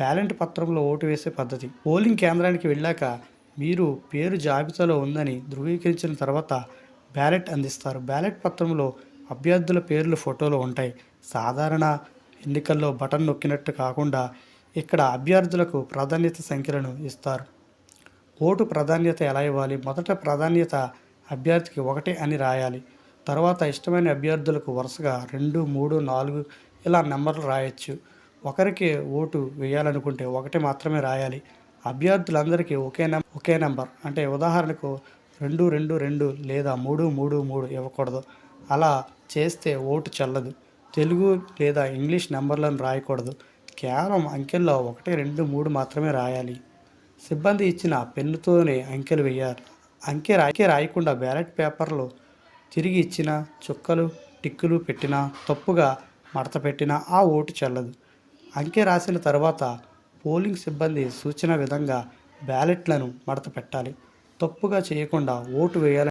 Ballot పత్రంలో vote వేసే పద్ధతి. పోలింగ్ కేంద్రానికి వెళ్ళాక మీరు పేరు జాబితాలో ఉందని ధృవీకరించిన తర్వాత బ్యాలెట్ అందిస్తారు. బ్యాలెట్ పత్రంలో అభ్యర్థుల పేర్లు ఫోటోలు ఉంటాయి. సాధారణ ఎన్నికల్లో బటన్ నొక్కినట్టు కాకుండా ఇక్కడ అభ్యర్థులకు ప్రాధాన్యత సంఖ్యలను ఇస్తారు. ఓటు ప్రాధాన్యత ఎలా ఇవ్వాలి? మొదట ప్రాధాన్యత అభ్యర్థికి 1 అని రాయాలి. తర్వాత ఇష్టమైన అభ్యర్థులకు వరుసగా 2, 3, 4 ఇలా నెంబర్లు రాయొచ్చు. ఒకరికి ఓటు వేయాలనుకుంటే 1 మాత్రమే రాయాలి. అభ్యర్థులందరికీ ఒకే నెంబర్ అంటే ఉదాహరణకు 2, 2, 2 లేదా 3, 3, 3 ఇవ్వకూడదు. అలా చేస్తే ఓటు చెల్లదు. తెలుగు లేదా ఇంగ్లీష్ నెంబర్లను రాయకూడదు. కేవలం అంకెల్లో 1, 2, 3 మాత్రమే రాయాలి. సిబ్బంది ఇచ్చిన పెన్నుతోనే అంకెలు వేయాలి. అంకె రాయకుండా బ్యాలెట్ పేపర్లు తిరిగి ఇచ్చినా, చుక్కలు టిక్కులు పెట్టినా, తప్పుగా మడత పెట్టినా ఆ ఓటు చెల్లదు. అంకె రాసిన తర్వాత పోలింగ్ సిబ్బంది సూచన విధంగా బ్యాలెట్లను మడత పెట్టాలి. తప్పుగా చేయకుండా ఓటు వేయాలి.